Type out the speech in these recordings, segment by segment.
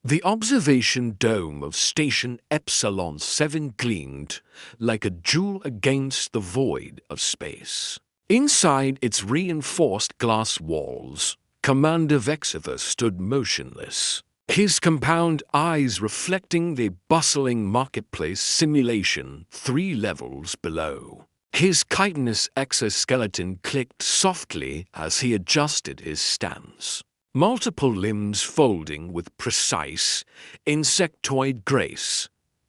The observation dome of Station Epsilon 7 gleamed like a jewel against the void of space. Inside its reinforced glass walls, Commander Vexither stood motionless, his compound eyes reflecting the bustling marketplace simulation 3 levels below. His chitinous exoskeleton clicked softly as he adjusted his stance, multiple limbs folding with precise, insectoid grace.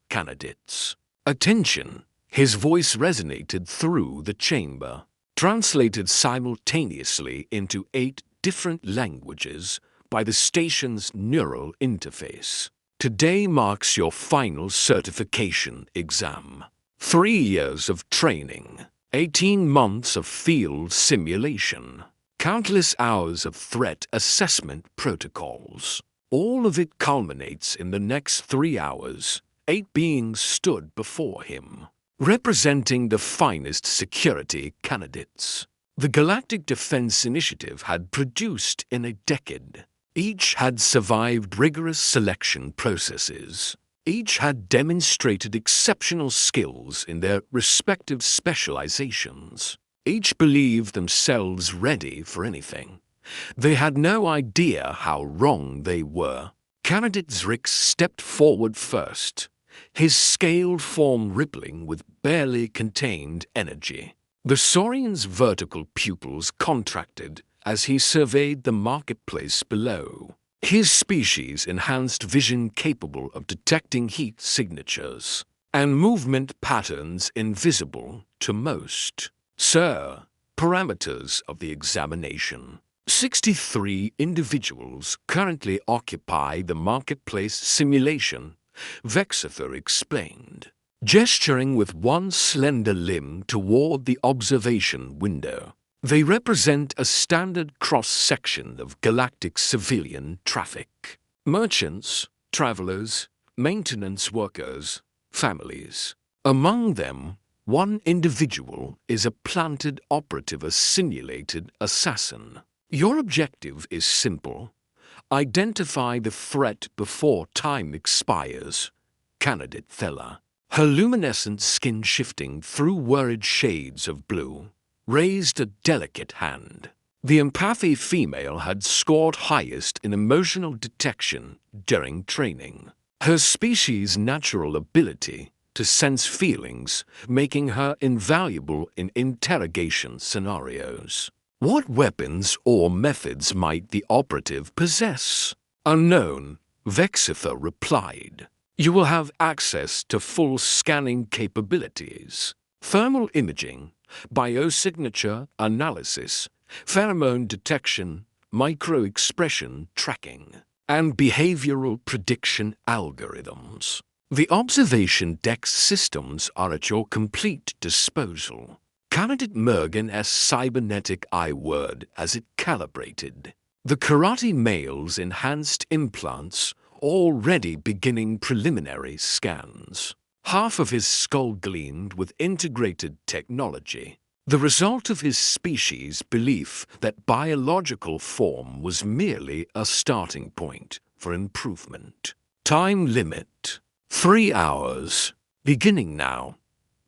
Candidates, attention! His voice resonated through the chamber, translated simultaneously into 8 different languages by the station's neural interface. Today marks your final certification exam. 3 years of training, 18 months of field simulation, countless hours of threat assessment protocols. All of it culminates in the next 3 hours. 8 beings stood before him, representing the finest security candidates the Galactic Defense Initiative had produced in a decade. Each had survived rigorous selection processes. Each had demonstrated exceptional skills in their respective specializations. Each believed themselves ready for anything. They had no idea how wrong they were. Candidate Zrix stepped forward first, his scaled form rippling with barely contained energy. The Saurian's vertical pupils contracted as he surveyed the marketplace below, his species enhanced vision capable of detecting heat signatures and movement patterns invisible to most. Sir, parameters of the examination. 63 individuals currently occupy the marketplace simulation, Vexither explained, gesturing with one slender limb toward the observation window. They represent a standard cross-section of galactic civilian traffic. Merchants, travelers, maintenance workers, families. Among them, one individual is a planted operative, a simulated assassin. Your objective is simple. Identify the threat before time expires. Candidate Thella, her luminescent skin shifting through lurid shades of blue, raised a delicate hand. The empathy female had scored highest in emotional detection during training. Her species' natural ability to sense feelings, making her invaluable in interrogation scenarios. What weapons or methods might the operative possess? Unknown, Vexither replied. You will have access to full scanning capabilities, thermal imaging, biosignature analysis, pheromone detection, micro-expression tracking, and behavioral prediction algorithms. The observation deck systems are at your complete disposal. Candidate Mergen's cybernetic eye word as it calibrated. The karate male's enhanced implants already beginning preliminary scans. Half of his skull gleamed with integrated technology, the result of his species' belief that biological form was merely a starting point for improvement. Time limit: 3 hours. Beginning now.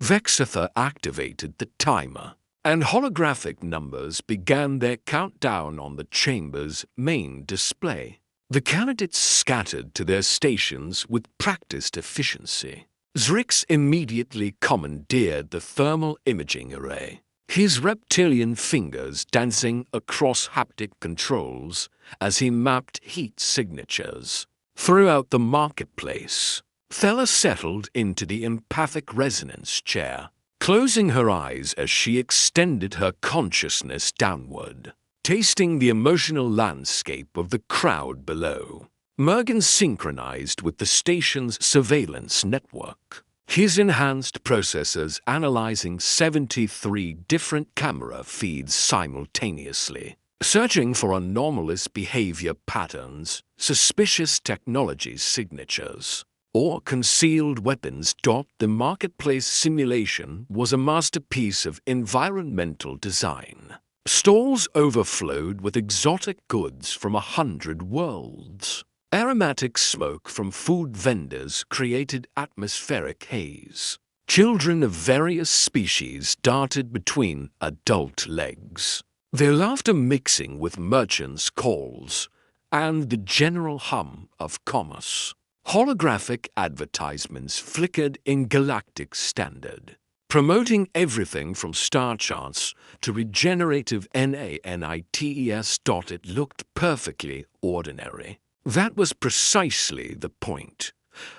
Vexither activated the timer, and holographic numbers began their countdown on the chamber's main display. The candidates scattered to their stations with practiced efficiency. Zrix immediately commandeered the thermal imaging array, his reptilian fingers dancing across haptic controls as he mapped heat signatures. Throughout the marketplace, Thella settled into the empathic resonance chair, closing her eyes as she extended her consciousness downward, tasting the emotional landscape of the crowd below. Mergen synchronized with the station's surveillance network, his enhanced processors analyzing 73 different camera feeds simultaneously, searching for anomalous behavior patterns, suspicious technology signatures, or concealed weapons. The marketplace simulation was a masterpiece of environmental design. Stalls overflowed with exotic goods from 100 worlds. Aromatic smoke from food vendors created atmospheric haze. Children of various species darted between adult legs, their laughter mixing with merchants' calls and the general hum of commerce. Holographic advertisements flickered in galactic standard, promoting everything from star charts to regenerative NANITES. It looked perfectly ordinary. That was precisely the point.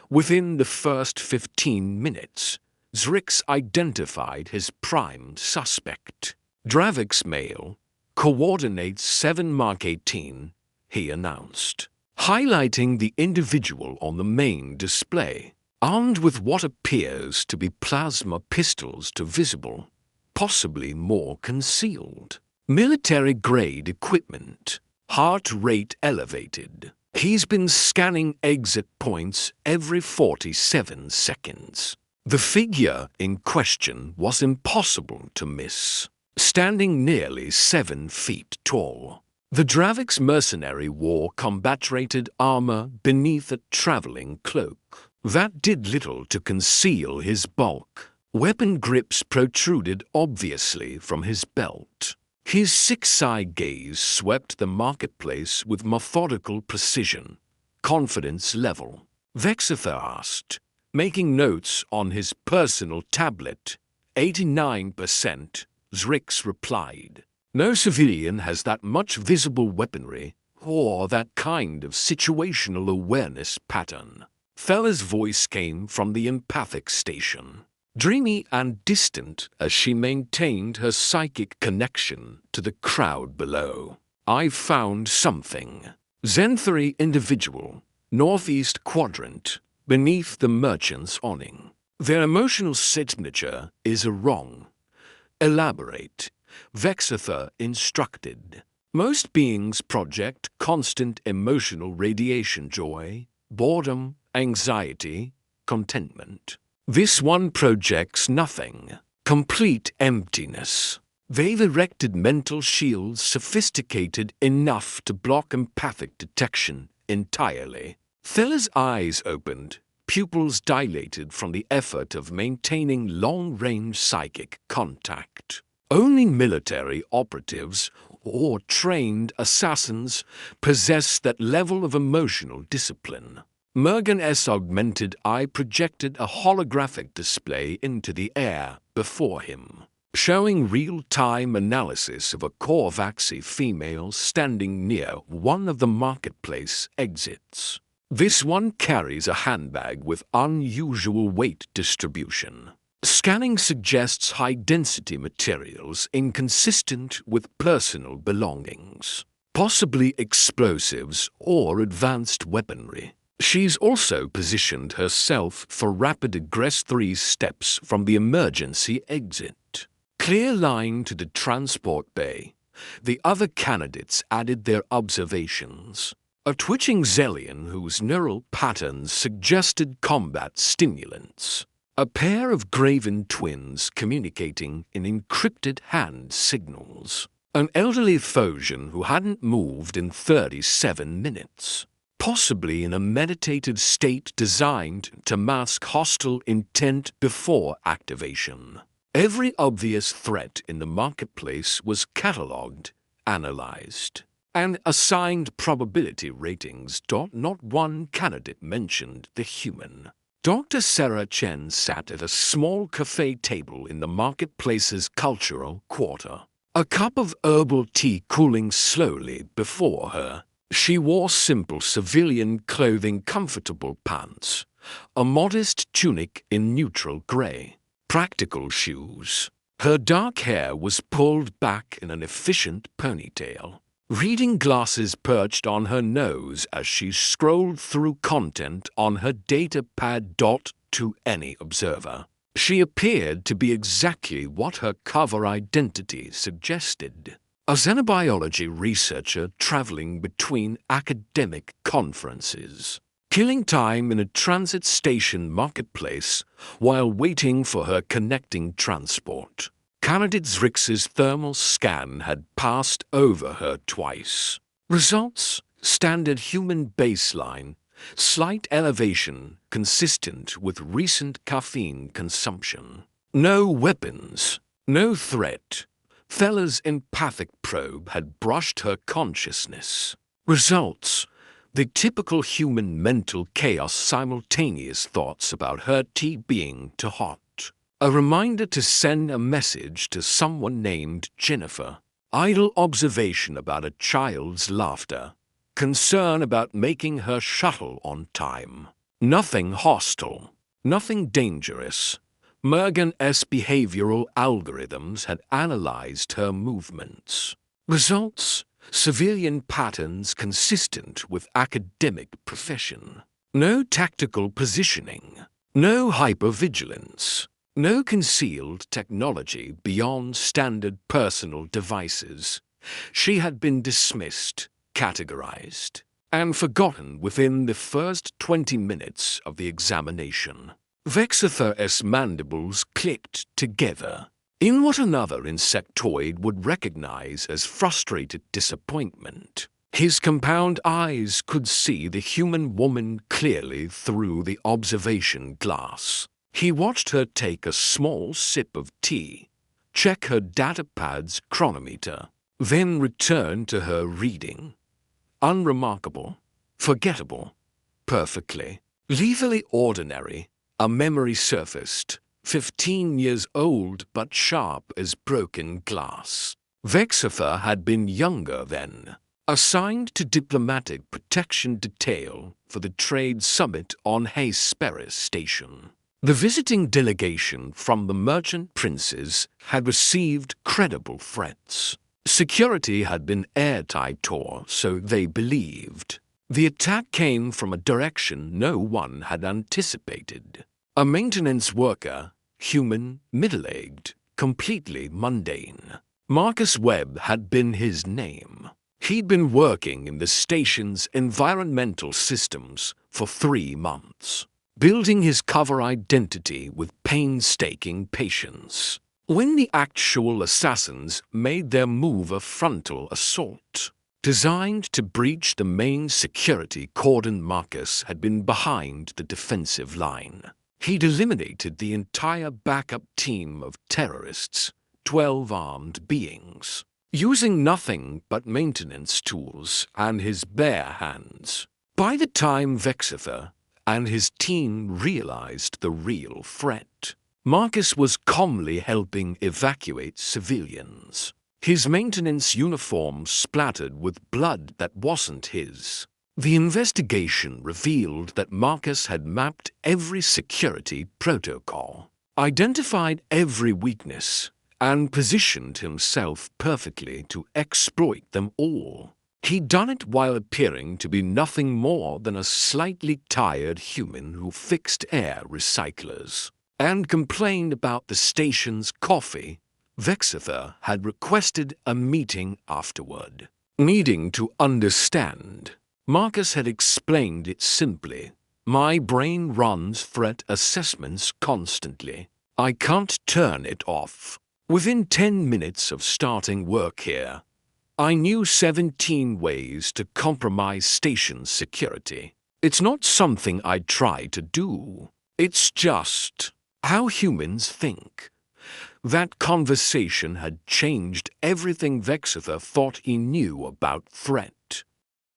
Within the first 15 minutes, Zrix identified his prime suspect. Dravix male, coordinates 7 Mark 18, he announced, highlighting the individual on the main display, armed with what appears to be plasma pistols to visible, possibly more concealed, military-grade equipment, heart rate elevated. He's been scanning exit points every 47 seconds. The figure in question was impossible to miss, standing nearly 7 feet tall. The Dravix mercenary wore combat-rated armor beneath a traveling cloak. That did little to conceal his bulk. Weapon grips protruded obviously from his belt. His six-eye gaze swept the marketplace with methodical precision. Confidence level. Vexither asked, making notes on his personal tablet. 89%, Zrix replied. No civilian has that much visible weaponry or that kind of situational awareness pattern. Fella's voice came from the empathic station, dreamy and distant as she maintained her psychic connection to the crowd below. I've found something. Zenthary individual, northeast quadrant, beneath the merchant's awning. Their emotional signature is a wrong. Elaborate. Vexither instructed. Most beings project constant emotional radiation: joy, boredom, anxiety, contentment. This one projects nothing. Complete emptiness. They've erected mental shields sophisticated enough to block empathic detection entirely. Thella's eyes opened, pupils dilated from the effort of maintaining long-range psychic contact. Only military operatives or trained assassins possess that level of emotional discipline. Mergan's augmented eye projected a holographic display into the air before him, showing real-time analysis of a Korvaxi female standing near one of the marketplace exits. This one carries a handbag with unusual weight distribution. Scanning suggests high-density materials inconsistent with personal belongings, possibly explosives or advanced weaponry. She's also positioned herself for rapid egress 3 steps from the emergency exit. Clear line to the transport bay. The other candidates added their observations. A twitching Zellion whose neural patterns suggested combat stimulants. A pair of graven twins communicating in encrypted hand signals. An elderly Phosian who hadn't moved in 37 minutes. Possibly in a meditative state designed to mask hostile intent before activation. Every obvious threat in the marketplace was catalogued, analyzed, and assigned probability ratings. Not one candidate mentioned the human. Dr. Sarah Chen sat at a small cafe table in the marketplace's cultural quarter, a cup of herbal tea cooling slowly before her. She wore simple civilian clothing, comfortable pants, a modest tunic in neutral gray, practical shoes. Her dark hair was pulled back in an efficient ponytail. Reading glasses perched on her nose as she scrolled through content on her data pad. To any observer, she appeared to be exactly what her cover identity suggested. A xenobiology researcher traveling between academic conferences, killing time in a transit station marketplace while waiting for her connecting transport. Candidate Zrix's thermal scan had passed over her twice. Results: Standard human baseline, slight elevation consistent with recent caffeine consumption. No weapons, no threat. Feller's empathic probe had brushed her consciousness. Results: the typical human mental chaos, simultaneous thoughts about her tea being too hot. A reminder to send a message to someone named Jennifer. Idle observation about a child's laughter. Concern about making her shuttle on time. Nothing hostile. Nothing dangerous. Morgan's behavioral algorithms had analyzed her movements. Results: civilian patterns consistent with academic profession. No tactical positioning. No hypervigilance. No concealed technology beyond standard personal devices. She had been dismissed, categorized, and forgotten within the first 20 minutes of the examination. Vexither's mandibles clicked together in what another insectoid would recognize as frustrated disappointment. His compound eyes could see the human woman clearly through the observation glass. He watched her take a small sip of tea, check her datapad's chronometer, then return to her reading. Unremarkable, forgettable, perfectly, lethally ordinary. A memory surfaced, 15 years old but sharp as broken glass. Vexither had been younger then, assigned to diplomatic protection detail for the trade summit on HFY Station. The visiting delegation from the merchant princes had received credible threats. Security had been airtight, or so they believed. The attack came from a direction no one had anticipated. A maintenance worker, human, middle-aged, completely mundane. Marcus Webb had been his name. He'd been working in the station's environmental systems for 3 months, building his cover identity with painstaking patience. When the actual assassins made their move, a frontal assault, designed to breach the main security cordon, Marcus had been behind the defensive line. He'd eliminated the entire backup team of terrorists, 12 armed beings, using nothing but maintenance tools and his bare hands. By the time Vexither and his team realized the real threat, Marcus was calmly helping evacuate civilians. His maintenance uniform splattered with blood that wasn't his. The investigation revealed that Marcus had mapped every security protocol, identified every weakness, and positioned himself perfectly to exploit them all. He'd done it while appearing to be nothing more than a slightly tired human who fixed air recyclers and complained about the station's coffee. Vexither had requested a meeting afterward. Needing to understand, Marcus had explained it simply. My brain runs threat assessments constantly. I can't turn it off. Within 10 minutes of starting work here, I knew 17 ways to compromise station security. It's not something I try to do. It's just how humans think. That conversation had changed everything Vexither thought he knew about threat.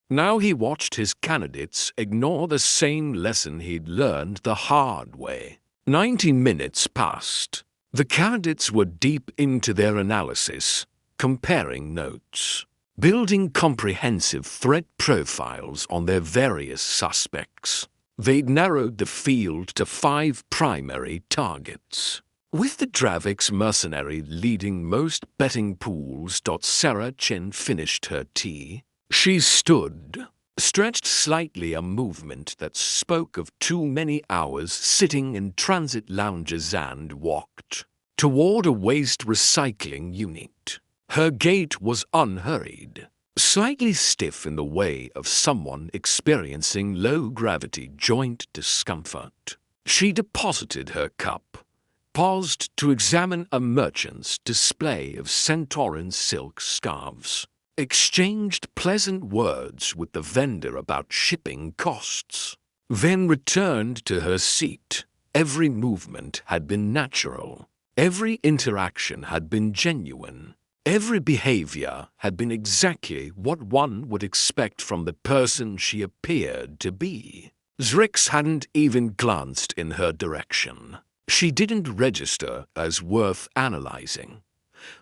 Now he watched his candidates ignore the same lesson he'd learned the hard way. 90 minutes passed. The candidates were deep into their analysis, comparing notes, building comprehensive threat profiles on their various suspects. They'd narrowed the field to 5 primary targets, with the Dravix mercenary leading most betting pools. Sarah Chen finished her tea. She stood, stretched slightly, a movement that spoke of too many hours sitting in transit lounges, and walked toward a waste recycling unit. Her gait was unhurried, slightly stiff in the way of someone experiencing low-gravity joint discomfort. She deposited her cup, paused to examine a merchant's display of Centauran silk scarves. exchanged pleasant words with the vendor about shipping costs, then returned to her seat. Every movement had been natural. Every interaction had been genuine. Every behavior had been exactly what one would expect from the person she appeared to be. Zrix hadn't even glanced in her direction. She didn't register as worth analyzing.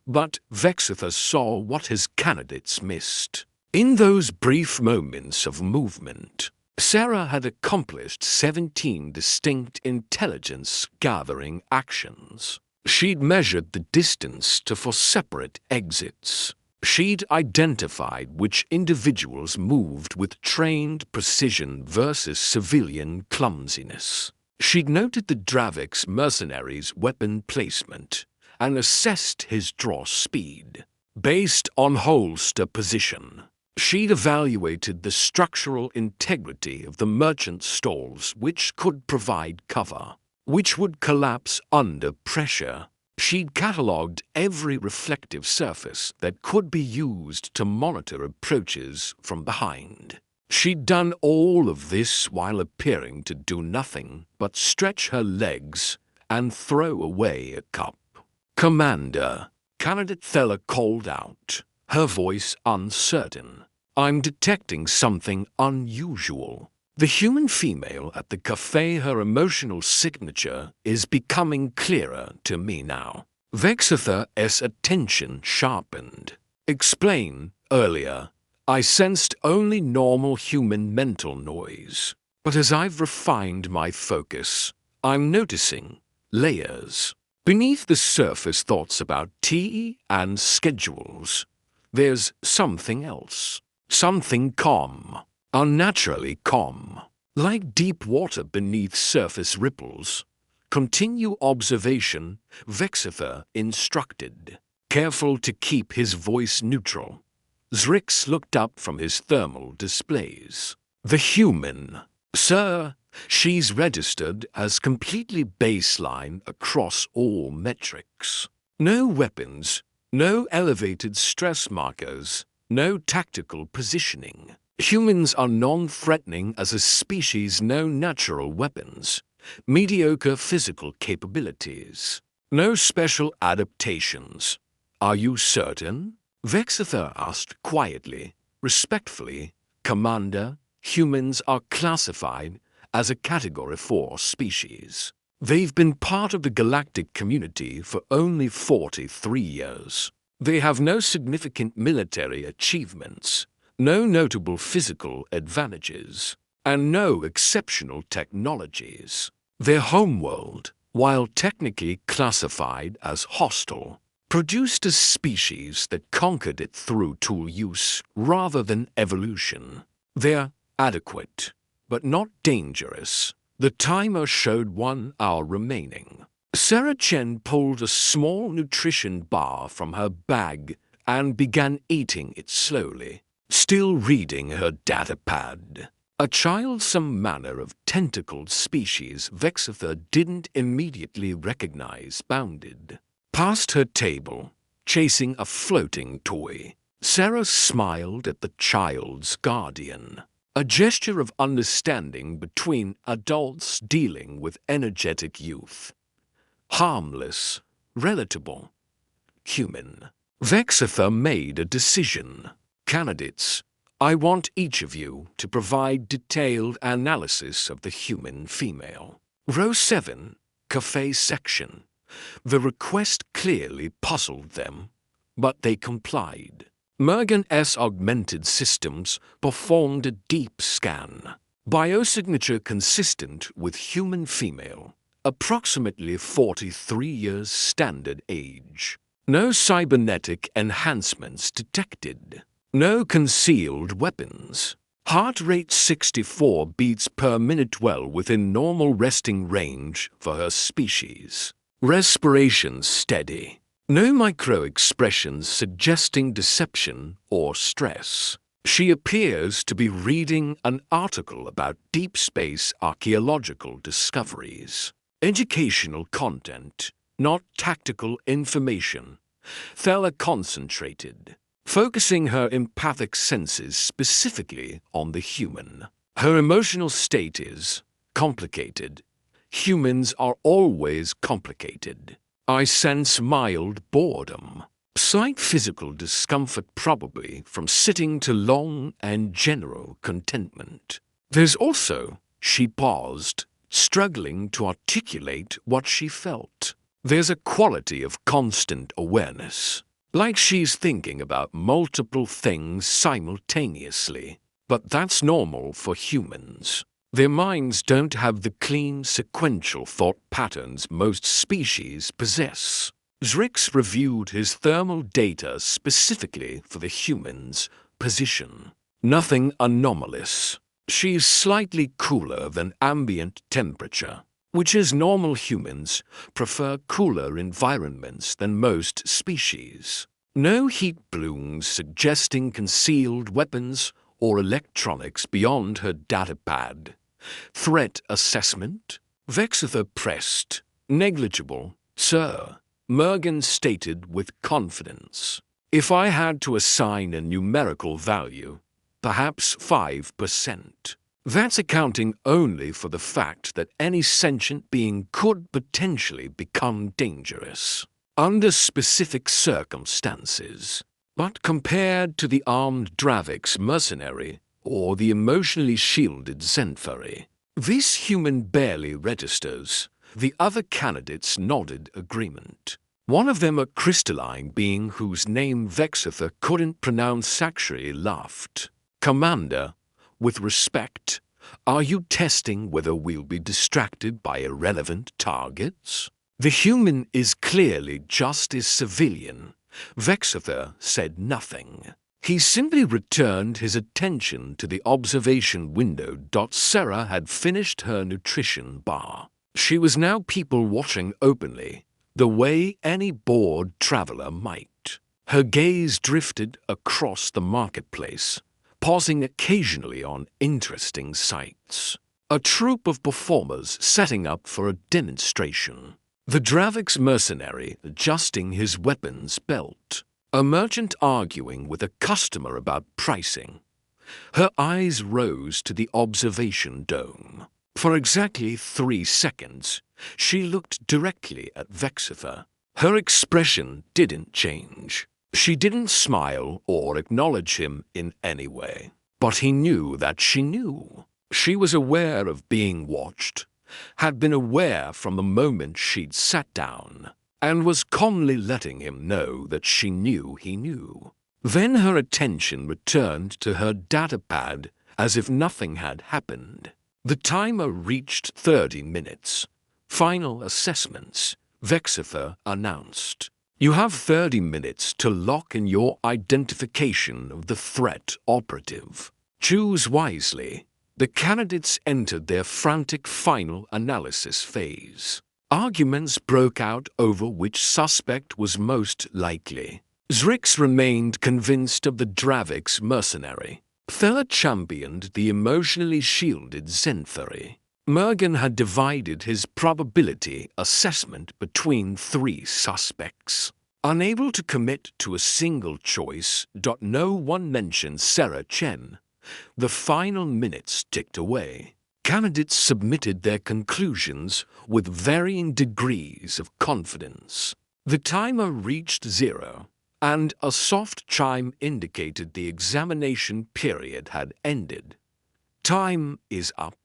But Vexitha saw what his candidates missed. In those brief moments of movement, Sarah had accomplished 17 distinct intelligence-gathering actions. She'd measured the distance to 4 separate exits. She'd identified which individuals moved with trained precision versus civilian clumsiness. She'd noted the Dravik's mercenary's weapon placement and assessed his draw speed. Based on holster position, she'd evaluated the structural integrity of the merchant stalls which could provide cover, which would collapse under pressure. She'd catalogued every reflective surface that could be used to monitor approaches from behind. She'd done all of this while appearing to do nothing but stretch her legs and throw away a cup. "Commander," Candidate Thella called out, her voice uncertain. "I'm detecting something unusual." The human female at the cafe, her emotional signature is becoming clearer to me now. Vexitha's attention sharpened. "Explain. Earlier, I sensed only normal human mental noise. But as I've refined my focus, I'm noticing layers. Beneath the surface thoughts about tea and schedules, there's something else. Something calm. Unnaturally calm. Like deep water beneath surface ripples. Continue observation," Vexitha instructed, careful to keep his voice neutral. Zrix looked up from his thermal displays. "The human. Sir, she's registered as completely baseline across all metrics. No weapons, no elevated stress markers, no tactical positioning. Humans are non-threatening as a species, no natural weapons, mediocre physical capabilities, no special adaptations. Are you certain?" Vexitha asked quietly, respectfully. "Commander, humans are classified as a Category 4 species. They've been part of the galactic community for only 43 years. They have no significant military achievements, no notable physical advantages, and no exceptional technologies. Their homeworld, while technically classified as hostile, produced a species that conquered it through tool use rather than evolution. They're adequate, but not dangerous." The timer showed 1 hour remaining. Sarah Chen pulled a small nutrition bar from her bag and began eating it slowly, still reading her datapad. A childsome manner of tentacled species Vexitha didn't immediately recognize bounded past her table, chasing a floating toy. Sarah smiled at the child's guardian, a gesture of understanding between adults dealing with energetic youth. Harmless, relatable, human. Vexitha made a decision. "Candidates, I want each of you to provide detailed analysis of the human female. Row 7, cafe section." The request clearly puzzled them, but they complied. Mergen's augmented systems performed a deep scan. Biosignature consistent with human female, approximately 43 years standard age. No cybernetic enhancements detected. No concealed weapons. Heart rate 64 beats per minute, well within normal resting range for her species. Respiration steady. No micro-expressions suggesting deception or stress. She appears to be reading an article about deep space archaeological discoveries. Educational content, not tactical information. Thella concentrated, focusing her empathic senses specifically on the human. Her emotional state is complicated. Humans are always complicated. I sense mild boredom. Slight physical discomfort probably from sitting too long and general contentment. There's also, she paused, struggling to articulate what she felt. There's a quality of constant awareness, like she's thinking about multiple things simultaneously. But that's normal for humans. Their minds don't have the clean, sequential thought patterns most species possess. Zrix reviewed his thermal data specifically for the human's position. Nothing anomalous. She's slightly cooler than ambient temperature, which is normal. Humans prefer cooler environments than most species. No heat blooms suggesting concealed weapons or electronics beyond her datapad. Threat assessment? Vexitha pressed. Negligible, sir, Mergen stated with confidence. If I had to assign a numerical value, perhaps 5%. That's accounting only for the fact that any sentient being could potentially become dangerous under specific circumstances. But compared to the armed Dravix mercenary or the emotionally shielded Zenfari, this human barely registers. The other candidates nodded agreement. One of them, a crystalline being whose name Vexitha couldn't pronounce, actually laughed. Commander, with respect, are you testing whether we'll be distracted by irrelevant targets? The human is clearly just as civilian. Vexitha said nothing. He simply returned his attention to the observation window. Sarah had finished her nutrition bar. She was now people-watching openly, the way any bored traveler might. Her gaze drifted across the marketplace, pausing occasionally on interesting sights. A troupe of performers setting up for a demonstration. The Dravix mercenary adjusting his weapons belt. A merchant arguing with a customer about pricing. Her eyes rose to the observation dome. For exactly 3 seconds, she looked directly at Vexitha. Her expression didn't change. She didn't smile or acknowledge him in any way. But he knew that she knew. She was aware of being watched, had been aware from the moment she'd sat down, and was calmly letting him know that she knew he knew. Then her attention returned to her datapad as if nothing had happened. The timer reached 30 minutes. Final assessments, Vexitha announced. You have 30 minutes to lock in your identification of the threat operative. Choose wisely. The candidates entered their frantic final analysis phase. Arguments broke out over which suspect was most likely. Zrix remained convinced of the Dravix mercenary. Thela championed the emotionally shielded Zenfari. Mergen had divided his probability assessment between 3 suspects. Unable to commit to a single choice, no one mentioned Sarah Chen. The final minutes ticked away. Candidates submitted their conclusions with varying degrees of confidence. The timer reached 0, and a soft chime indicated the examination period had ended. Time is up.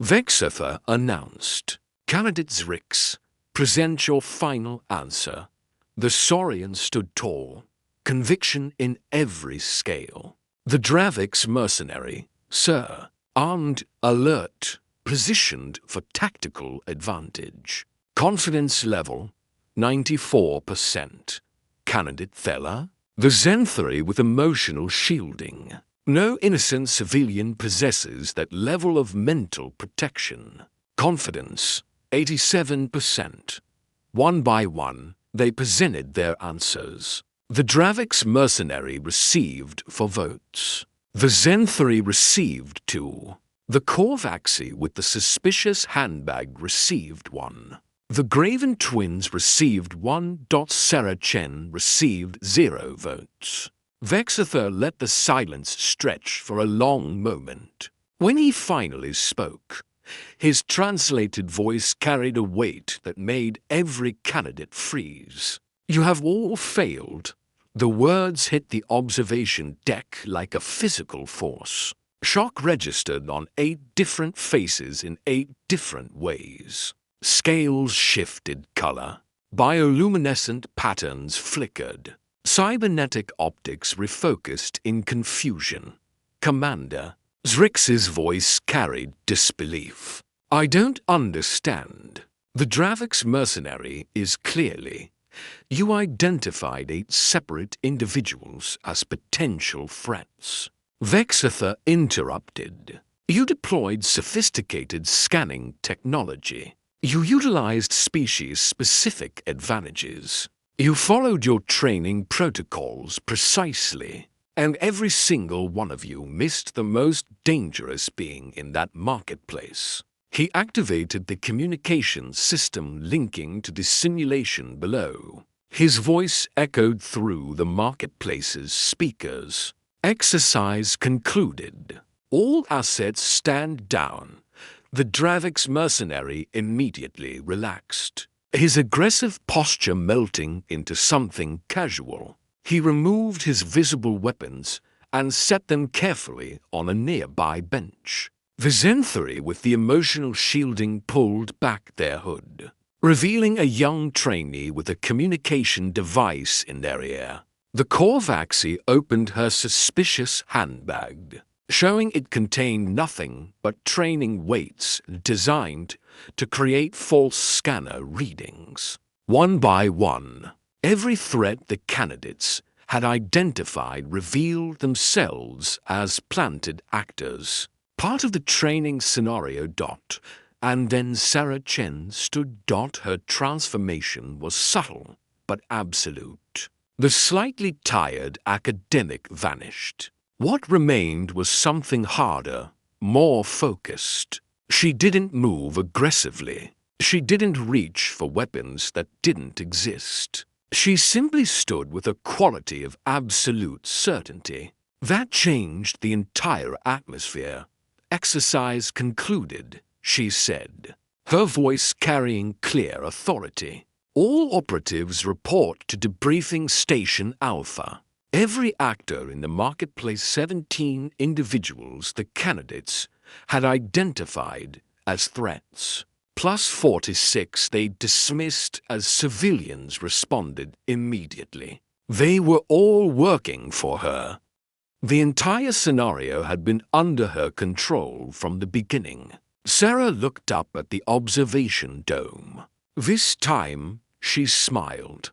Vexitha announced. Candidate Zrix, present your final answer. The Saurian stood tall, conviction in every scale. The Dravix mercenary, sir, armed, alert, positioned for tactical advantage. Confidence level, 94%. Candidate Thela, the Zenfari with emotional shielding. No innocent civilian possesses that level of mental protection. Confidence, 87%. One by one, they presented their answers. The Dravix mercenary received 4 votes. The Zenfari received 2. The Korvaxi with the suspicious handbag received 1. The Graven twins received 1. Sarah Chen received 0 votes. Vexither let the silence stretch for a long moment. When he finally spoke, his translated voice carried a weight that made every candidate freeze. "You have all failed." The words hit the observation deck like a physical force. Shock registered on 8 different faces in 8 different ways. Scales shifted color. Bioluminescent patterns flickered. Cybernetic optics refocused in confusion. "Commander," Zrix's voice carried disbelief. "I don't understand. The Dravix mercenary is clearly. You identified 8 separate individuals as potential threats." Vexither interrupted. "You deployed sophisticated scanning technology. You utilized species-specific advantages. You followed your training protocols precisely, and every single one of you missed the most dangerous being in that marketplace." He activated the communication system linking to the simulation below. His voice echoed through the marketplace's speakers. "Exercise concluded. All assets stand down." The Dravix mercenary immediately relaxed, his aggressive posture melting into something casual. He removed his visible weapons and set them carefully on a nearby bench. The Zenthari with the emotional shielding pulled back their hood, revealing a young trainee with a communication device in their ear. The Korvaxi opened her suspicious handbag, showing it contained nothing but training weights designed to create false scanner readings. One by one, every threat the candidates had identified revealed themselves as planted actors, part of the training scenario. And then Sarah Chen stood. Her transformation was subtle but absolute. The slightly tired academic vanished. What remained was something harder, more focused. She didn't move aggressively. She didn't reach for weapons that didn't exist. She simply stood with a quality of absolute certainty. That changed the entire atmosphere. "Exercise concluded," she said, her voice carrying clear authority. "All operatives report to debriefing station Alpha." Every actor in the marketplace, 17 individuals the candidates had identified as threats, plus 46 they dismissed as civilians, responded immediately. They were all working for her. The entire scenario had been under her control from the beginning. Sarah looked up at the observation dome. This time, she smiled.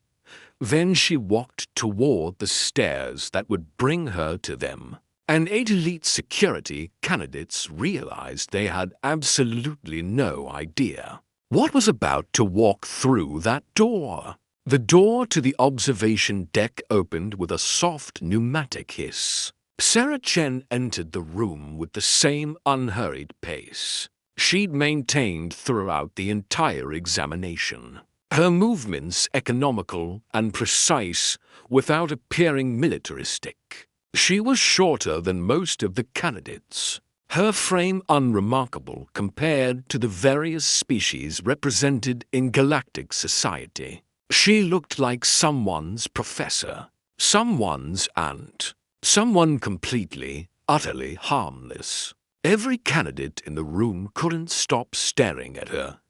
Then she walked toward the stairs that would bring her to them. And 8 elite security candidates realized they had absolutely no idea what was about to walk through that door. The door to the observation deck opened with a soft pneumatic hiss. Sarah Chen entered the room with the same unhurried pace she'd maintained throughout the entire examination. Her movements economical and precise without appearing militaristic. She was shorter than most of the candidates, her frame unremarkable compared to the various species represented in galactic society. She looked like someone's professor, someone's aunt, someone completely, utterly harmless. Every candidate in the room couldn't stop staring at her.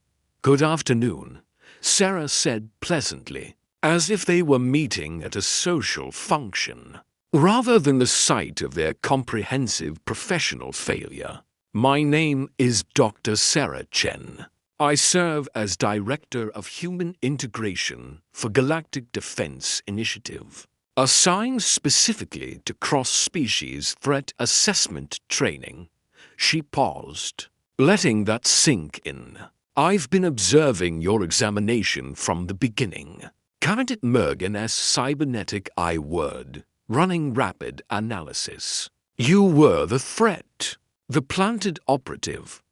"Good afternoon," Sarah said pleasantly, as if they were meeting at a social function, rather than the site of their comprehensive professional failure. "My name is Dr. Sarah Chen. I serve as Director of Human Integration for Galactic Defense Initiative, assigned specifically to cross-species threat assessment training." She paused, letting that sink in. "I've been observing your examination from the beginning." Candidate Mergen's cybernetic eye word, running rapid analysis. "You were the threat, the planted operative."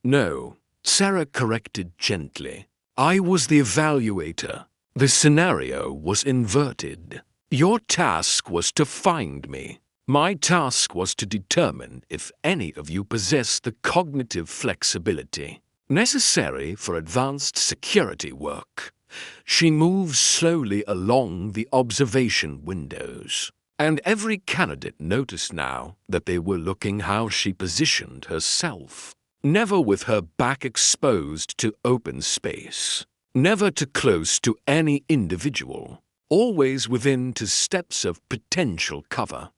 "No," Sarah corrected gently. "I was the evaluator. The scenario was inverted. Your task was to find me. My task was to determine if any of you possess the cognitive flexibility necessary for advanced security work. She moved slowly along the observation windows, and every candidate noticed now that they were looking how she positioned herself. Never with her back exposed to open space, never too close to any individual, always within 2 steps of potential cover.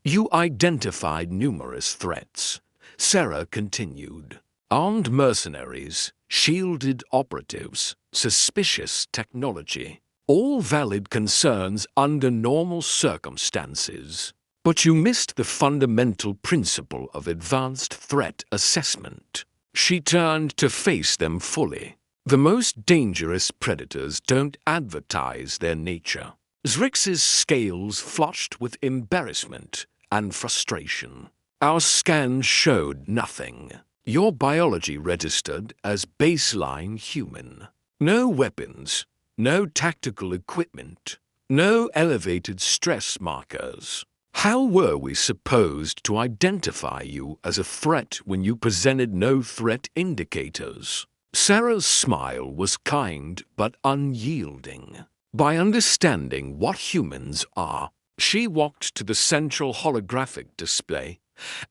You identified numerous threats, Sarah continued. Armed mercenaries, shielded operatives, suspicious technology. All valid concerns under normal circumstances. But you missed the fundamental principle of advanced threat assessment. She turned to face them fully. The most dangerous predators don't advertise their nature. Zrix's scales flushed with embarrassment and frustration. Our scans showed nothing. Your biology registered as baseline human. No weapons, no tactical equipment, no elevated stress markers. How were we supposed to identify you as a threat when you presented no threat indicators? Sarah's smile was kind but unyielding. By understanding what humans are, she walked to the central holographic display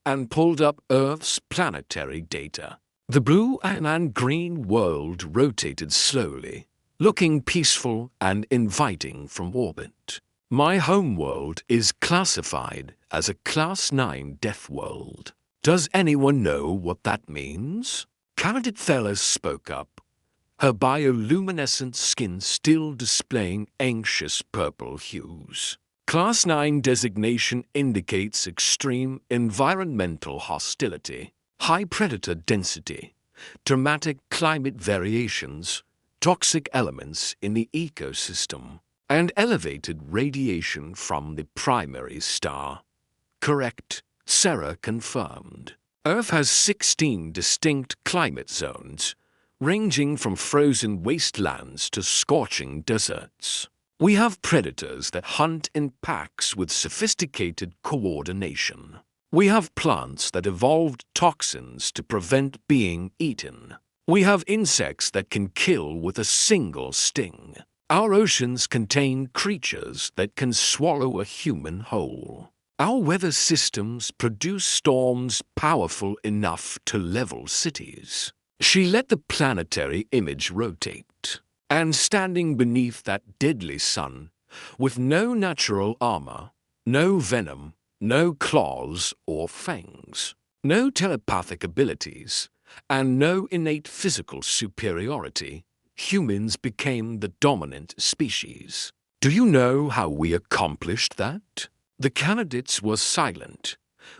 and pulled up Earth's planetary data. The blue and green world rotated slowly, looking peaceful and inviting from orbit. My homeworld is classified as a Class 9 death world. Does anyone know what that means? Candidate Thella spoke up, her bioluminescent skin still displaying anxious purple hues. Class 9 designation indicates extreme environmental hostility, high predator density, dramatic climate variations, toxic elements in the ecosystem, and elevated radiation from the primary star. Correct, Sarah confirmed. Earth has 16 distinct climate zones, ranging from frozen wastelands to scorching deserts. We have predators that hunt in packs with sophisticated coordination. We have plants that evolved toxins to prevent being eaten. We have insects that can kill with a single sting. Our oceans contain creatures that can swallow a human whole. Our weather systems produce storms powerful enough to level cities. She let the planetary image rotate. And standing beneath that deadly sun, with no natural armor, no venom, no claws or fangs, no telepathic abilities, and no innate physical superiority, humans became the dominant species. Do you know how we accomplished that? The candidates were silent.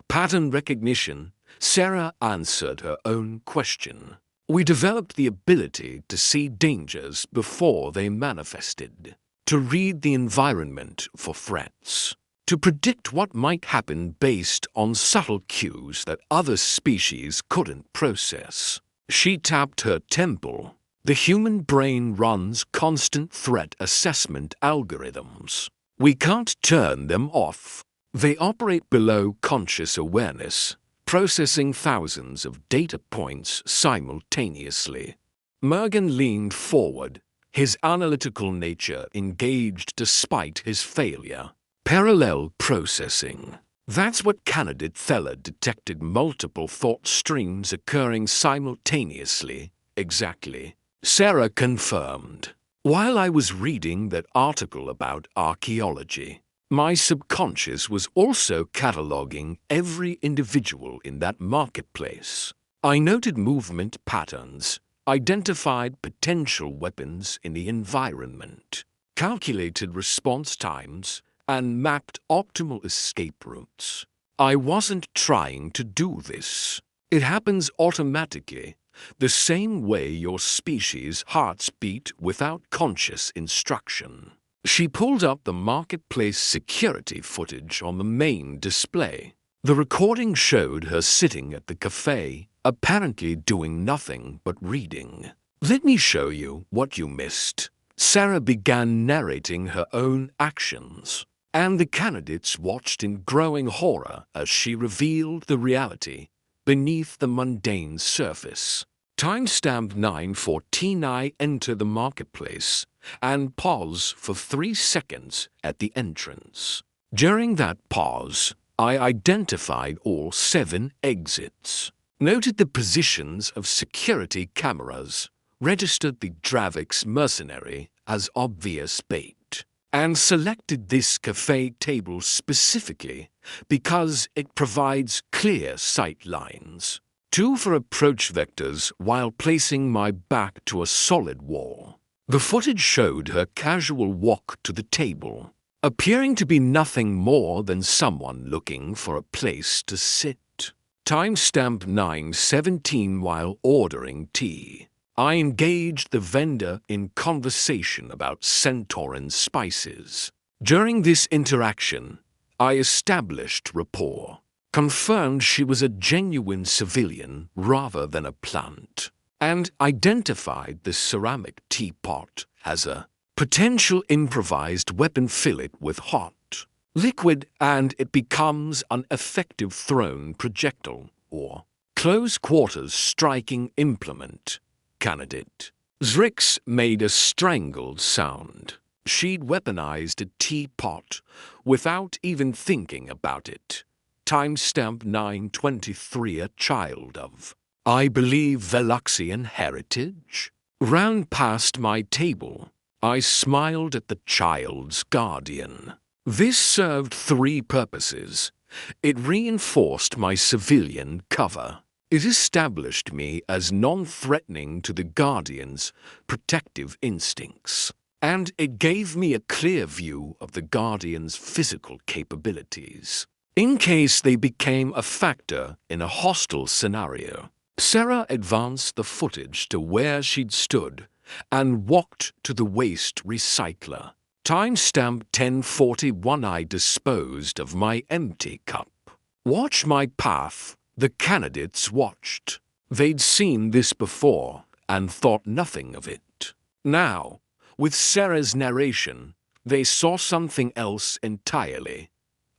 Pattern recognition, Sarah answered her own question. We developed the ability to see dangers before they manifested, to read the environment for threats, to predict what might happen based on subtle cues that other species couldn't process. She tapped her temple. The human brain runs constant threat assessment algorithms. We can't turn them off. They operate below conscious awareness, processing thousands of data points simultaneously. Mergen leaned forward, his analytical nature engaged despite his failure. Parallel processing. That's what candidate Thella detected, multiple thought streams occurring simultaneously. Exactly. Sarah confirmed. While I was reading that article about archaeology, my subconscious was also cataloging every individual in that marketplace. I noted movement patterns, identified potential weapons in the environment, calculated response times, and mapped optimal escape routes. I wasn't trying to do this. It happens automatically, the same way your species' hearts beat without conscious instruction. She pulled up the marketplace security footage on the main display. The recording showed her sitting at the cafe, apparently doing nothing but reading. Let me show you what you missed. Sarah began narrating her own actions. and the candidates watched in growing horror as she revealed the reality beneath the mundane surface. Timestamp 9:14. I enter the marketplace and pause for 3 seconds at the entrance. During that pause, I identified all 7 exits, noted the positions of security cameras, registered the Dravix mercenary as obvious bait, and selected this cafe table specifically because it provides clear sight lines. 2 for approach vectors while placing my back to a solid wall. The footage showed her casual walk to the table, appearing to be nothing more than someone looking for a place to sit. Timestamp 9:17. While ordering tea, I engaged the vendor in conversation about Centauran spices. During this interaction, I established rapport, confirmed she was a genuine civilian rather than a plant, and identified the ceramic teapot as a potential improvised weapon. Fill it with hot liquid and it becomes an effective thrown projectile or close quarters striking implement. Candidate Zrix made a strangled sound. She'd weaponized a teapot without even thinking about it. Timestamp 9:23. A child of, I believe, Veluxian heritage, ran past my table. I smiled at the child's guardian. This served 3 purposes. It reinforced my civilian cover. It established me as non-threatening to the guardian's protective instincts, and it gave me a clear view of the guardian's physical capabilities, in case they became a factor in a hostile scenario. Sarah advanced the footage to where she'd stood and walked to the waste recycler. Timestamp 10:41. I disposed of my empty cup. Watch my path. The candidates watched. They'd seen this before and thought nothing of it. Now, with Sarah's narration, they saw something else entirely.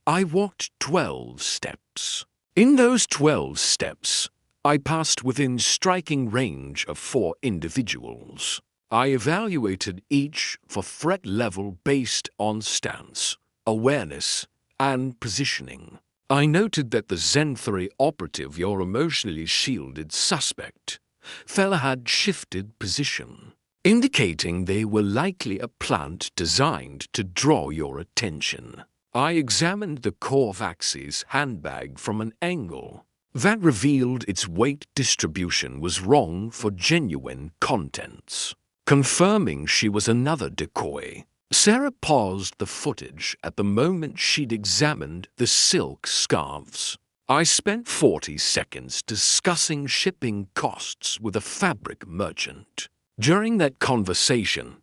I walked 12 steps. In those 12 steps, I passed within striking range of 4 individuals. I evaluated each for threat level based on stance, awareness, and positioning. I noted that the Zen 3 operative, your emotionally shielded suspect, fella had shifted position, indicating they were likely a plant designed to draw your attention. I examined the Corvax's handbag from an angle that revealed its weight distribution was wrong for genuine contents, confirming she was another decoy. Sarah paused the footage at the moment she'd examined the silk scarves. I spent 40 seconds discussing shipping costs with a fabric merchant. During that conversation,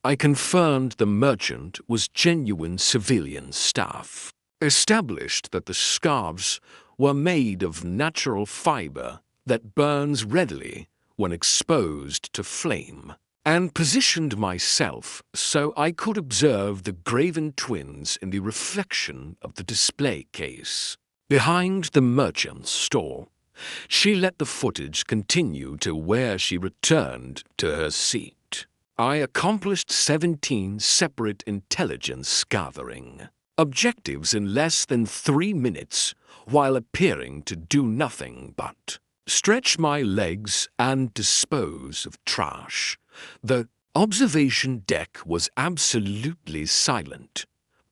I confirmed the merchant was genuine civilian staff, established that the scarves were made of natural fiber that burns readily when exposed to flame, and positioned myself so I could observe the graven twins in the reflection of the display case. Behind the merchant's stall, she let the footage continue to where she returned to her seat. I accomplished 17 separate intelligence gathering objectives in less than 3 minutes while appearing to do nothing but stretch my legs and dispose of trash. The observation deck was absolutely silent.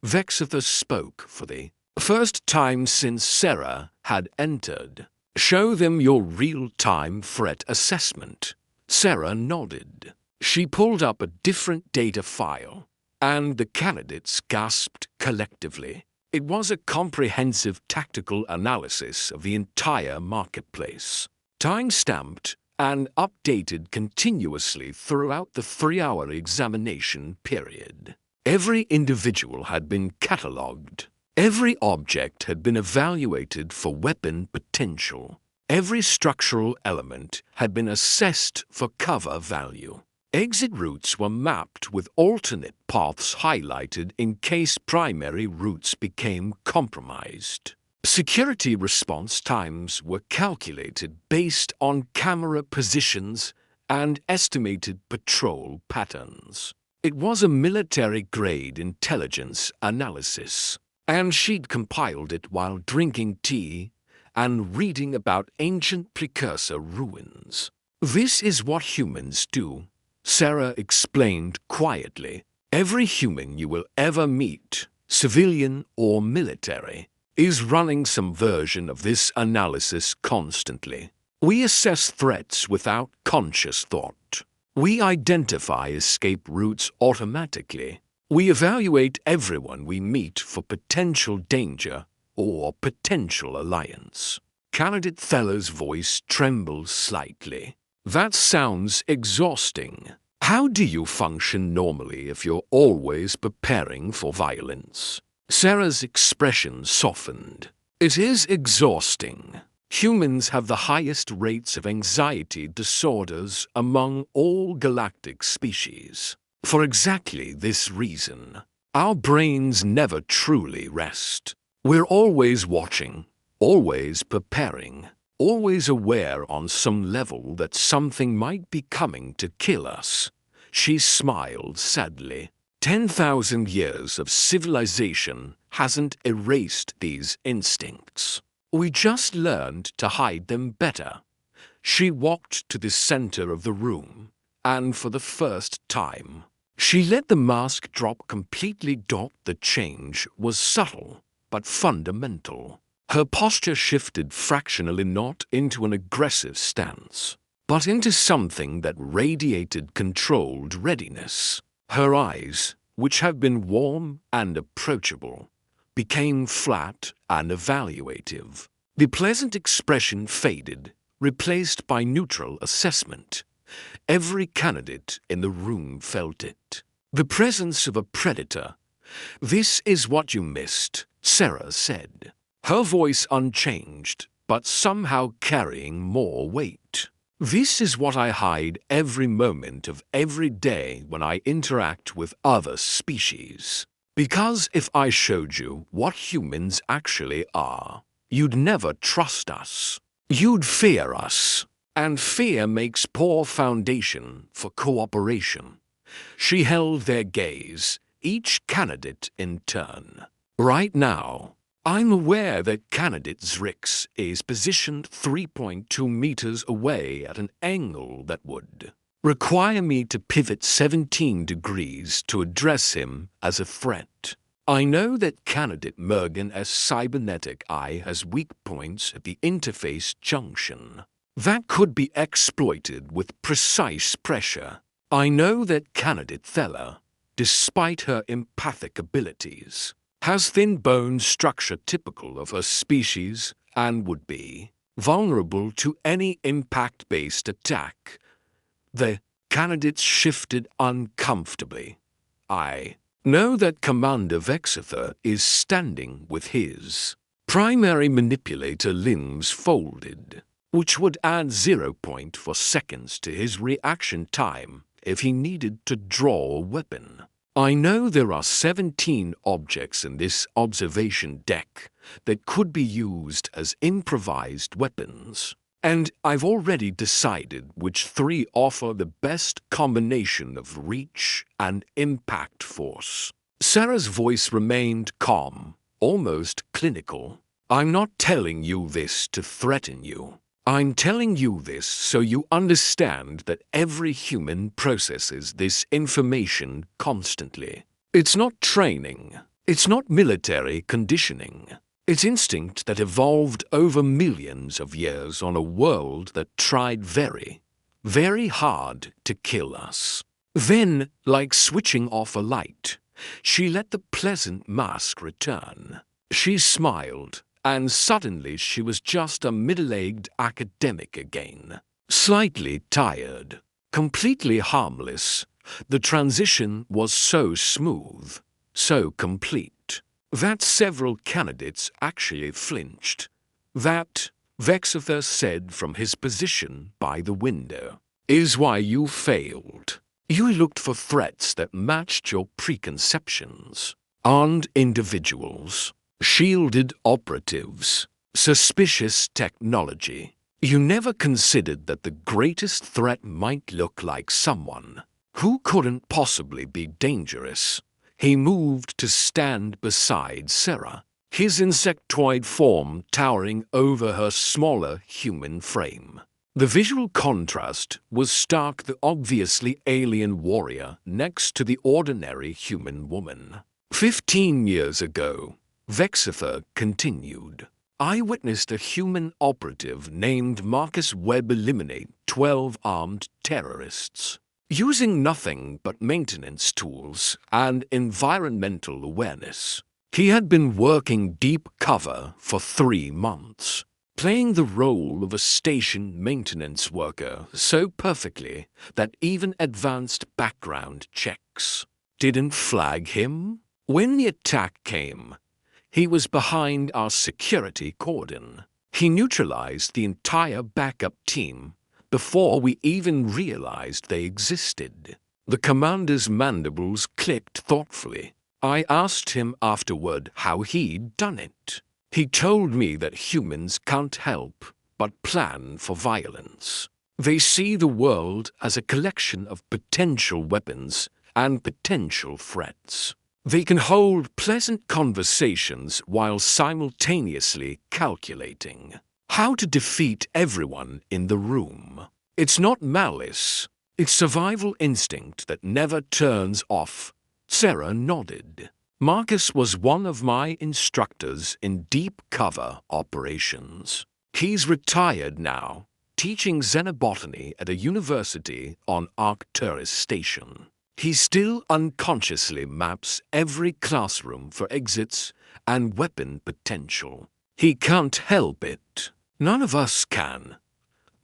Vexitha spoke for the first time since Sarah had entered. Show them your real-time threat assessment. Sarah nodded. She pulled up a different data file, and the candidates gasped collectively. It was a comprehensive tactical analysis of the entire marketplace, time-stamped and updated continuously throughout the 3-hour examination period. Every individual had been catalogued. Every object had been evaluated for weapon potential. Every structural element had been assessed for cover value. Exit routes were mapped with alternate paths highlighted in case primary routes became compromised. Security response times were calculated based on camera positions and estimated patrol patterns. It was a military-grade intelligence analysis, and she'd compiled it while drinking tea and reading about ancient precursor ruins. "This is what humans do," Sarah explained quietly. "Every human you will ever meet, civilian or military, is running some version of this analysis constantly. We assess threats without conscious thought. We identify escape routes automatically. We evaluate everyone we meet for potential danger or potential alliance." Candidate Theller's voice trembled slightly. "That sounds exhausting. How do you function normally if you're always preparing for violence?" Sarah's expression softened. "It is exhausting. Humans have the highest rates of anxiety disorders among all galactic species. For exactly this reason, our brains never truly rest. We're always watching, always preparing, always aware on some level that something might be coming to kill us." She smiled sadly. 10,000 years of civilization hasn't erased these instincts. We just learned to hide them better. She walked to the center of the room, and for the first time, she let the mask drop completely. The change was subtle, but fundamental. Her posture shifted fractionally, not into an aggressive stance, but into something that radiated controlled readiness. Her eyes, which had been warm and approachable, became flat and evaluative. The pleasant expression faded, replaced by neutral assessment. Every candidate in the room felt it. The presence of a predator. "This is what you missed," Sarah said, her voice unchanged, but somehow carrying more weight. "This is what I hide every moment of every day when I interact with other species. Because if I showed you what humans actually are, you'd never trust us. You'd fear us. And fear makes poor foundation for cooperation." She held their gaze, each candidate in turn. "Right now, I'm aware that candidate Zrix is positioned 3.2 meters away at an angle that would require me to pivot 17 degrees to address him as a threat. I know that candidate Mergen's cybernetic eye has weak points at the interface junction that could be exploited with precise pressure. I know that candidate Theller, despite her empathic abilities, has thin bone structure typical of her species and would be vulnerable to any impact-based attack." The candidates shifted uncomfortably. "I know that Commander Vexither is standing with his primary manipulator limbs folded, which would add 0.4 seconds to his reaction time if he needed to draw a weapon. I know there are 17 objects in this observation deck that could be used as improvised weapons, and I've already decided which 3 offer the best combination of reach and impact force." Sarah's voice remained calm, almost clinical. "I'm not telling you this to threaten you. I'm telling you this so you understand that every human processes this information constantly. It's not training. It's not military conditioning. It's instinct that evolved over millions of years on a world that tried very, very hard to kill us." Then, like switching off a light, she let the pleasant mask return. She smiled, and suddenly she was just a middle-aged academic again, slightly tired, completely harmless. The transition was so smooth, so complete, that several candidates actually flinched. "That," Vexither said from his position by the window, "is why you failed. You looked for threats that matched your preconceptions. Armed individuals, shielded operatives, suspicious technology. You never considered that the greatest threat might look like someone who couldn't possibly be dangerous. He moved to stand beside Sarah, his insectoid form towering over her smaller human frame. The visual contrast was stark, the obviously alien warrior next to the ordinary human woman. 15 years ago, Vexither continued, I witnessed a human operative named Marcus Webb eliminate 12 armed terrorists. Using nothing but maintenance tools and environmental awareness, he had been working deep cover for 3 months, playing the role of a station maintenance worker so perfectly that even advanced background checks didn't flag him. When the attack came, he was behind our security cordon. He neutralized the entire backup team before we even realized they existed. The commander's mandibles clicked thoughtfully. I asked him afterward how he'd done it. He told me that humans can't help but plan for violence. They see the world as a collection of potential weapons and potential threats. They can hold pleasant conversations while simultaneously calculating how to defeat everyone in the room. It's not malice, it's survival instinct that never turns off. Sarah nodded. Marcus was one of my instructors in deep cover operations. He's retired now, teaching xenobotany at a university on Arcturus Station. He still unconsciously maps every classroom for exits and weapon potential. He can't help it. None of us can.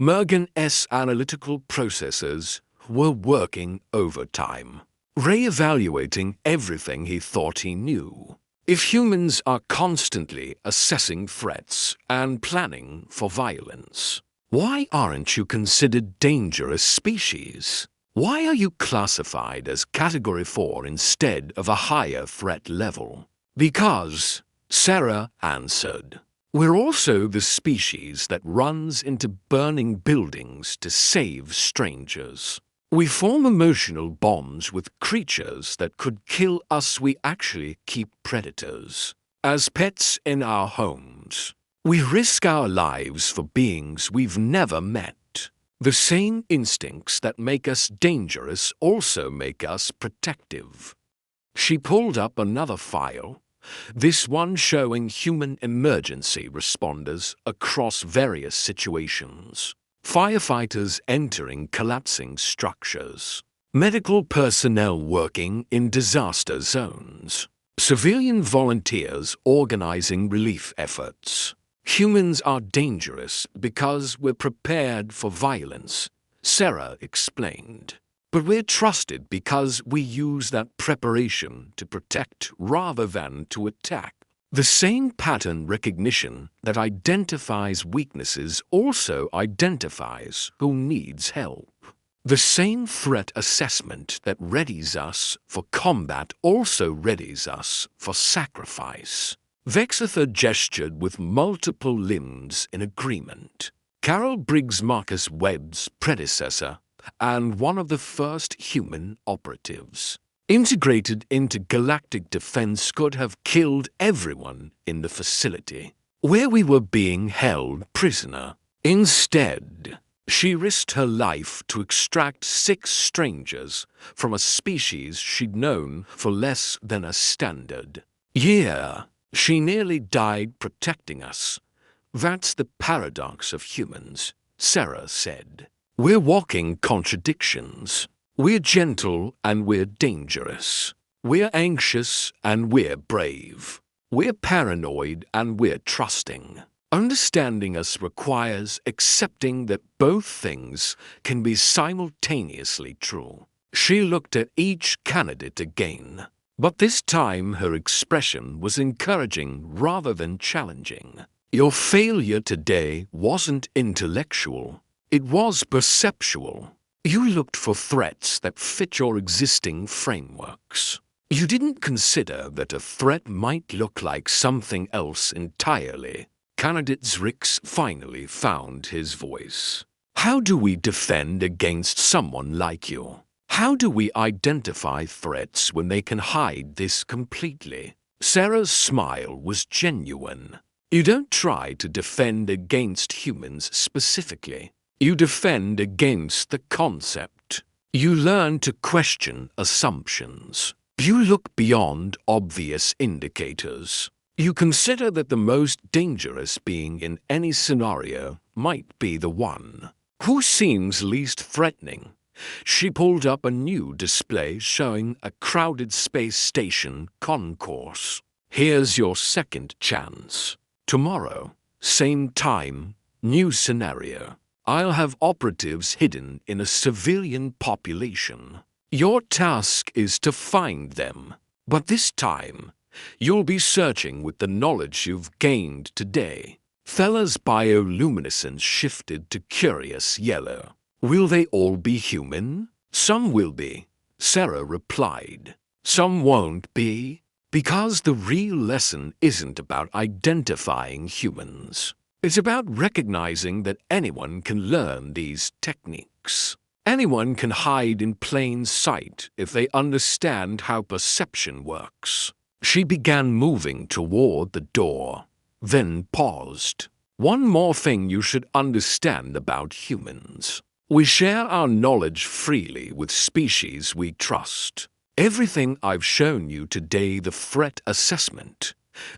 Mergen's analytical processors were working overtime, re-evaluating everything he thought he knew. If humans are constantly assessing threats and planning for violence, why aren't you considered dangerous species? Why are you classified as Category 4 instead of a higher threat level? Because, Sarah answered, we're also the species that runs into burning buildings to save strangers. We form emotional bonds with creatures that could kill us. We actually keep predators as pets in our homes. We risk our lives for beings we've never met. The same instincts that make us dangerous also make us protective. She pulled up another file, this one showing human emergency responders across various situations. Firefighters entering collapsing structures. Medical personnel working in disaster zones. Civilian volunteers organizing relief efforts. Humans are dangerous because we're prepared for violence, Sarah explained. But we're trusted because we use that preparation to protect rather than to attack. The same pattern recognition that identifies weaknesses also identifies who needs help. The same threat assessment that readies us for combat also readies us for sacrifice. Vexither gestured with multiple limbs in agreement. Carol Briggs, Marcus Webb's predecessor, and one of the first human operatives, integrated into galactic defense, could have killed everyone in the facility where we were being held prisoner. Instead, she risked her life to extract 6 strangers from a species she'd known for less than a standard year. She nearly died protecting us. That's the paradox of humans, Sarah said. We're walking contradictions. We're gentle and we're dangerous. We're anxious and we're brave. We're paranoid and we're trusting. Understanding us requires accepting that both things can be simultaneously true. She looked at each candidate again, but this time her expression was encouraging rather than challenging. Your failure today wasn't intellectual. It was perceptual. You looked for threats that fit your existing frameworks. You didn't consider that a threat might look like something else entirely. Candidate Rix finally found his voice. How do we defend against someone like you? How do we identify threats when they can hide this completely? Sarah's smile was genuine. You don't try to defend against humans specifically. You defend against the concept. You learn to question assumptions. You look beyond obvious indicators. You consider that the most dangerous being in any scenario might be the one who seems least threatening. She pulled up a new display showing a crowded space station concourse. Here's your second chance. Tomorrow, same time, new scenario. I'll have operatives hidden in a civilian population. Your task is to find them, but this time, you'll be searching with the knowledge you've gained today. Fella's bioluminescence shifted to curious yellow. Will they all be human? Some will be, Sarah replied. Some won't be, because the real lesson isn't about identifying humans. It's about recognizing that anyone can learn these techniques. Anyone can hide in plain sight if they understand how perception works. She began moving toward the door, then paused. One more thing you should understand about humans. We share our knowledge freely with species we trust. Everything I've shown you today, the threat assessment,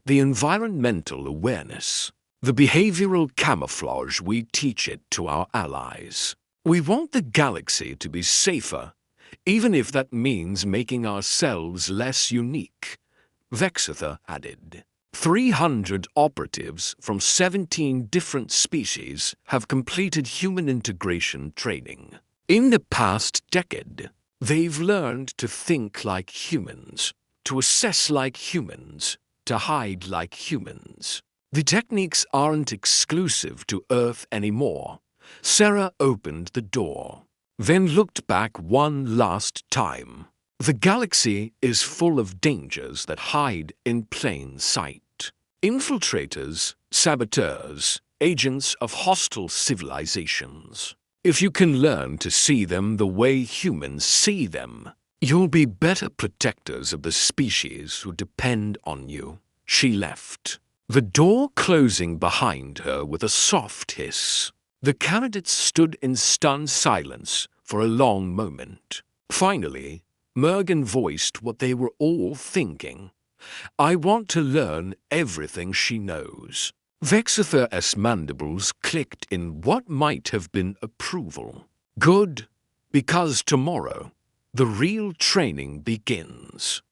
the environmental awareness, the behavioral camouflage, we teach it to our allies. We want the galaxy to be safer, even if that means making ourselves less unique, Vexitha added. 300 operatives from 17 different species have completed human integration training. In the past decade, they've learned to think like humans, to assess like humans, to hide like humans. The techniques aren't exclusive to Earth anymore. Sarah opened the door, then looked back one last time. The galaxy is full of dangers that hide in plain sight. Infiltrators, saboteurs, agents of hostile civilizations. If you can learn to see them the way humans see them, you'll be better protectors of the species who depend on you. She left, the door closing behind her with a soft hiss. The candidates stood in stunned silence for a long moment. Finally, Mergen voiced what they were all thinking. I want to learn everything she knows. Vexitha's mandibles clicked in what might have been approval. Good, because tomorrow, the real training begins.